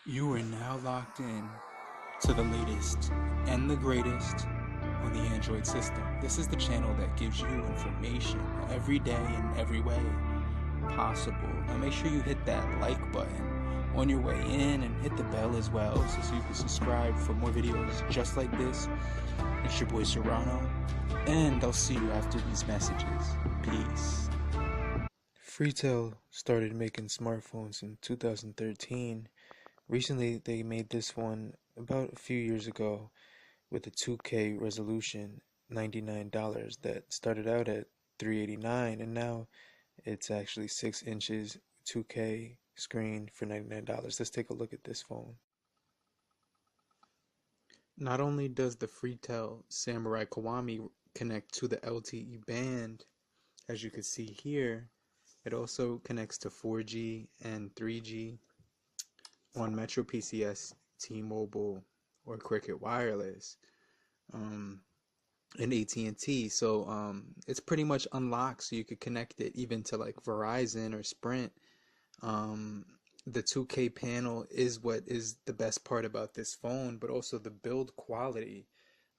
You are now locked in to the latest and the greatest on the Android system. This is the channel that gives you information every day in every way possible. Now make sure you hit that like button on your way in and hit the bell as well so you can subscribe for more videos just like this. It's your boy Serrano, and I'll see you after these messages. Peace. Freetel started making smartphones in 2013. Recently, they made this one about a few years ago with a 2K resolution, $99 that started out at $389, and now it's actually 6 inches, 2K screen for $99. Let's take a look at this phone. Not only does the Freetel Samurai Kiwami connect to the LTE band, as you can see here, it also connects to 4G and 3G on Metro PCS, T-Mobile, or Cricket Wireless, and AT&T. So it's pretty much unlocked, so you could connect it even to like Verizon or Sprint. The 2K panel is what is the best part about this phone, but also the build quality.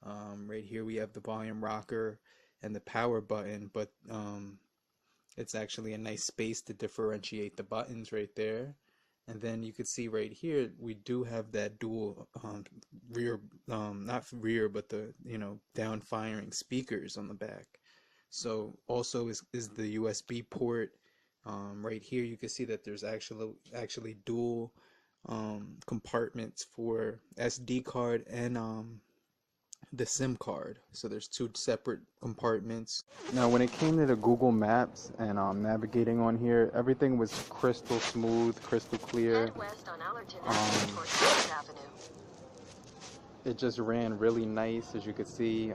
Right here we have the volume rocker and the power button, but it's actually a nice space to differentiate the buttons right there. And then you could see right here, we do have that dual rear, not rear, but the, down firing speakers on the back. So also is the USB port. Right here, you can see that there's actually dual compartments for SD card and the SIM card. So there's two separate compartments. Now, when it came to the Google Maps and navigating on here, everything was crystal smooth, crystal clear. It just ran really nice, as you could see.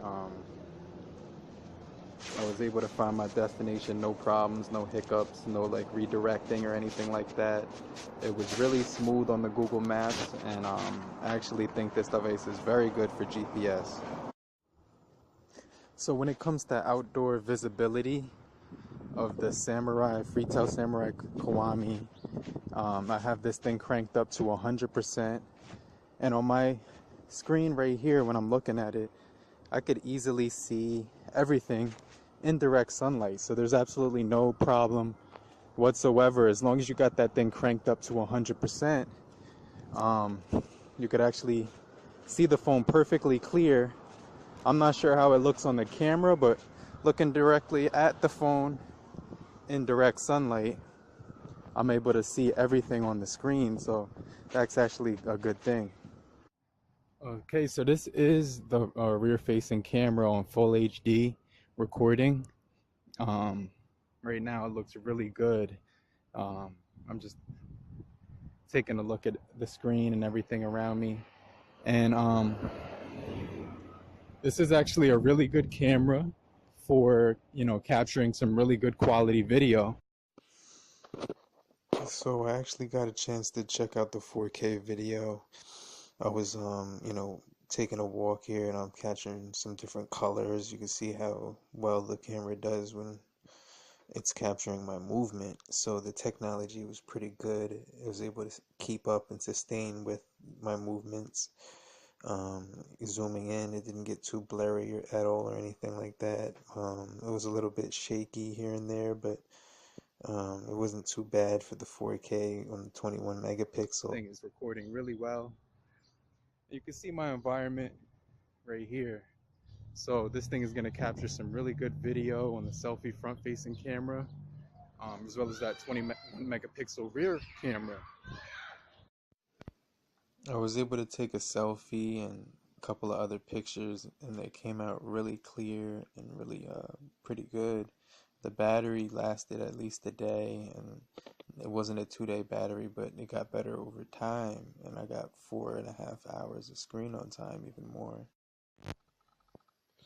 I was able to find my destination, no problems, no hiccups, no like redirecting or anything like that. It was really smooth on the Google Maps, and I actually think this device is very good for GPS. So when it comes to outdoor visibility of the Freetel Samurai Kiwami, I have this thing cranked up to 100%, and on my screen right here, when I'm looking at it, I could easily see everything in direct sunlight. So there's absolutely no problem whatsoever. As long as you got that thing cranked up to 100%, you could actually see the phone perfectly clear. I'm not sure how it looks on the camera, but looking directly at the phone in direct sunlight, I'm able to see everything on the screen. So that's actually a good thing. Okay, so this is the rear-facing camera on full HD recording. Right now it looks really good. I'm just taking a look at the screen and everything around me, and this is actually a really good camera for capturing some really good quality video. So I actually got a chance to check out the 4K video. I was taking a walk here, and I'm catching some different colors. You can see how well the camera does when it's capturing my movement. So the technology was pretty good. It was able to keep up and sustain with my movements. Zooming in, it didn't get too blurry at all or anything like that. It was a little bit shaky here and there, but it wasn't too bad for the 4K on the 21 megapixel. Thing is recording really well. You can see my environment right here. So this thing is going to capture some really good video on the selfie front-facing camera, as well as that 20 megapixel rear camera. I was able to take a selfie and a couple of other pictures, and they came out really clear and really pretty good. The battery lasted at least a day, and it wasn't a 2-day battery, but it got better over time, and I got 4.5 hours of screen on time, even more.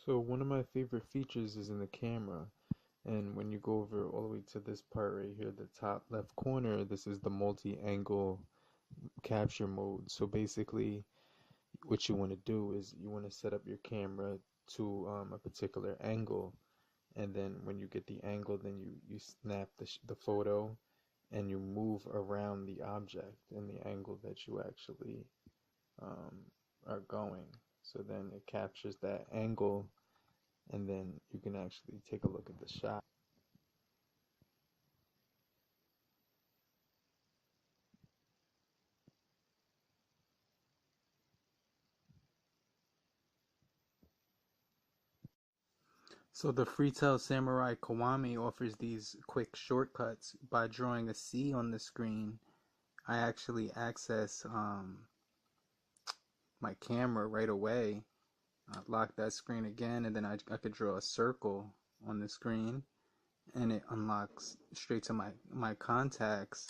So one of my favorite features is in the camera, and when you go over all the way to this part right here, the top left corner, this is the multi-angle capture mode. So basically what you want to do is you want to set up your camera to a particular angle, and then when you get the angle, then you snap the photo, and you move around the object in the angle that you actually are going. So then it captures that angle, and then you can actually take a look at the shot. So the Freetel Samurai Kiwami offers these quick shortcuts. By drawing a C on the screen, I actually access my camera right away. Lock that screen again, and then I could draw a circle on the screen, and it unlocks straight to my contacts.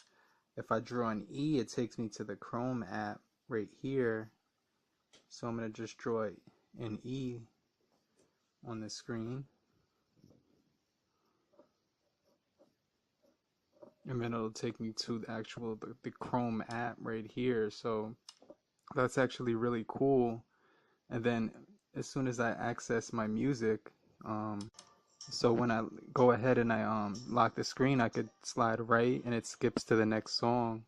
If I draw an E, it takes me to the Chrome app right here. So I'm going to just draw an E on the screen, and then it'll take me to the actual the Chrome app right here. So that's actually really cool. And then as soon as I access my music, so when I go ahead and I lock the screen, I could slide right and it skips to the next song,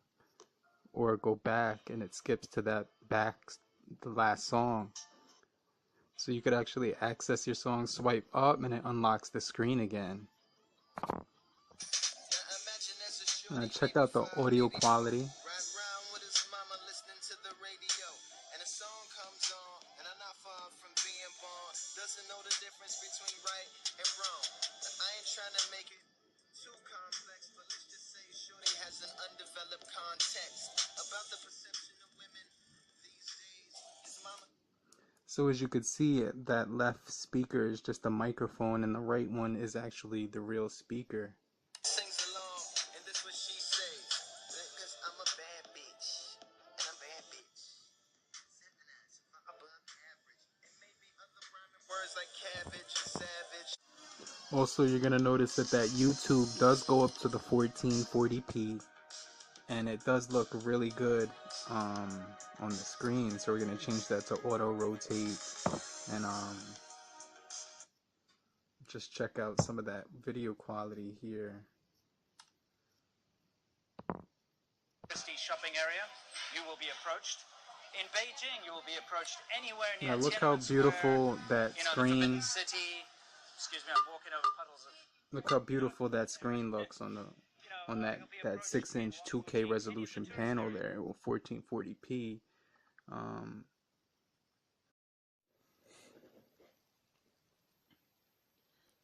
or go back and it skips to the last song. So you could actually access your song, swipe up, and it unlocks the screen again. Check out the audio quality. Doesn't know the difference between right and wrong. I ain't trying to make it too complex, but let's just say shorty has an undeveloped context about the perception of women these days. His mama. So as you could see, that left speaker is just a microphone, and the right one is actually the real speaker. Sings along, and this what she says. Because I'm a bad bitch, and I'm bad bitch. Also, you're gonna notice that YouTube does go up to the 1440p, and it does look really good on the screen. So we're gonna change that to auto rotate, and just check out some of that video quality here. Shopping area, you will be approached. In Beijing, you will be approached anywhere near. Now look how beautiful that screen. City. Excuse me, I'm walking over puddles of. Look how beautiful that screen looks on that 6-inch 2K resolution panel there, or 1440p.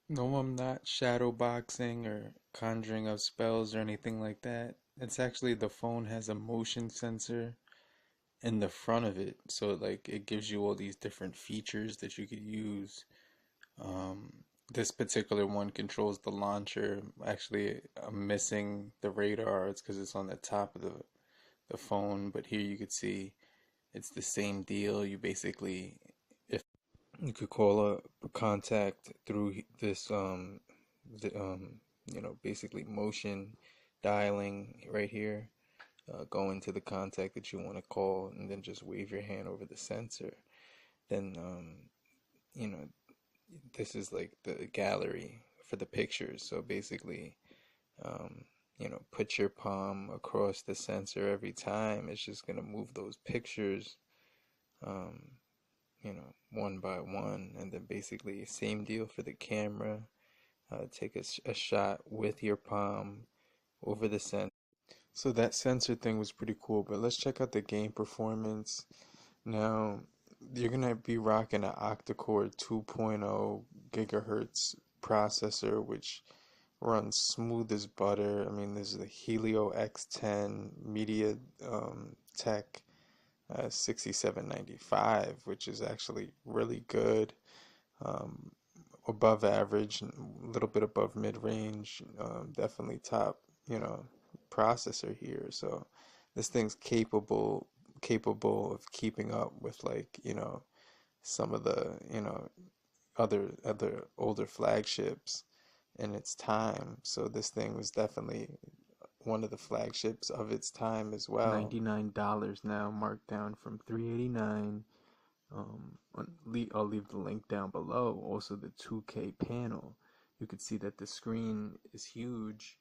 No, I'm not shadow boxing or conjuring up spells or anything like that. It's actually the phone has a motion sensor in the front of it, so like it gives you all these different features that you could use. This particular one controls the launcher. Actually, I'm missing the radar. It's because it's on the top of the phone, but here you could see it's the same deal. You basically, if you could call a contact through this basically motion dialing right here. Go into the contact that you want to call, and then just wave your hand over the sensor. Then this is like the gallery for the pictures. So basically, put your palm across the sensor every time. It's just gonna move those pictures, one by one, and then basically same deal for the camera. Take a shot with your palm over the sensor. So that sensor thing was pretty cool, but let's check out the game performance. Now, you're going to be rocking an octa-core 2.0 gigahertz processor, which runs smooth as butter. I mean, this is the Helio X10 Media Tech 6795, which is actually really good. Above average, a little bit above mid-range, definitely top, processor here. So this thing's capable of keeping up with, like, some of the, other older flagships in its time. So this thing was definitely one of the flagships of its time as well. $99 now, marked down from $389. I'll leave the link down below. Also, the 2K panel. You can see that the screen is huge,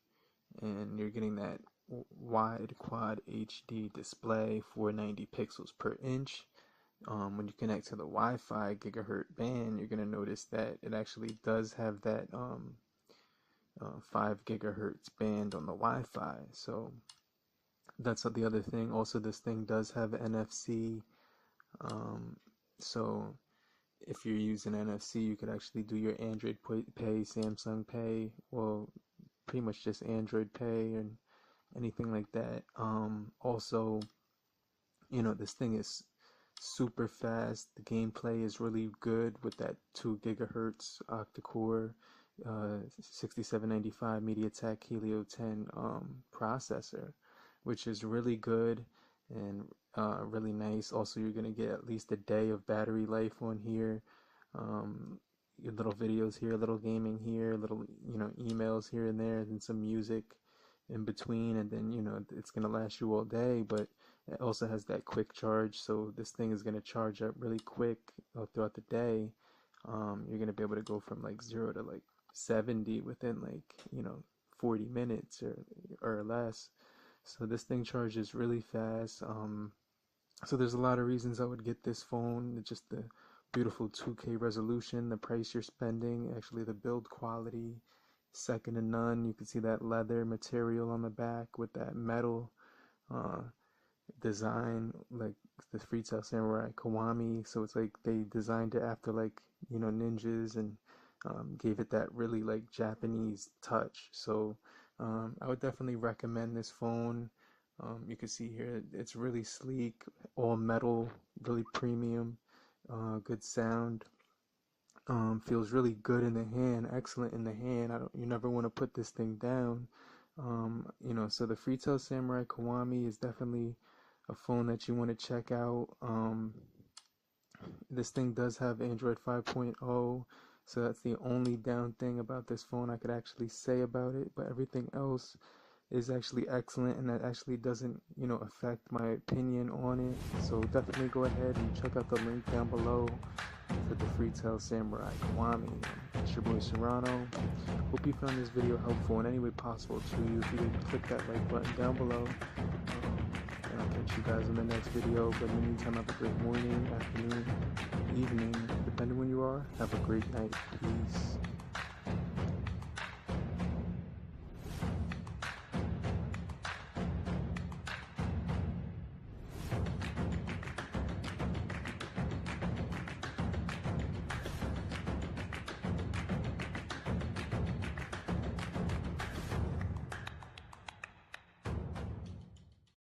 and you're getting that wide quad HD display, 490 pixels per inch. When you connect to the Wi-Fi gigahertz band, you're gonna notice that it actually does have that 5 gigahertz band on the Wi-Fi. So that's the other thing. Also, this thing does have NFC. So if you're using NFC, you could actually do your Android Pay, Samsung Pay, well, pretty much just Android Pay and anything like that. Also, this thing is super fast. The gameplay is really good with that 2 gigahertz octa-core 6795 MediaTek Helio 10 processor, which is really good and really nice. Also, you're gonna get at least a day of battery life on here. Your little videos here, little gaming here, little emails here and there, and some music in between, and then it's gonna last you all day. But it also has that quick charge, so this thing is gonna charge up really quick throughout the day. You're gonna be able to go from like 0 to like 70 within like 40 minutes or less. So this thing charges really fast. So there's a lot of reasons I would get this phone. It's just the beautiful 2K resolution, the price you're spending, actually the build quality, second to none. You can see that leather material on the back with that metal design, like the Freetel Samurai Kiwami. So it's like they designed it after like ninjas and gave it that really like Japanese touch. So I would definitely recommend this phone. You can see here it's really sleek, all metal, really premium, good sound. Feels really good in the hand, excellent in the hand. You never want to put this thing down. So the Freetel Samurai Kiwami is definitely a phone that you want to check out. This thing does have Android 5.0, so that's the only down thing about this phone I could actually say about it, but everything else is actually excellent, and that actually doesn't affect my opinion on it. So definitely go ahead and check out the link down below for the Freetel Samurai Kiwami. It's your boy Serrano. Hope you found this video helpful in any way possible to you. If you could click that like button down below, and I'll catch you guys in the next video. But in the meantime, have a great morning, afternoon, evening, depending when you are. Have a great night. Peace.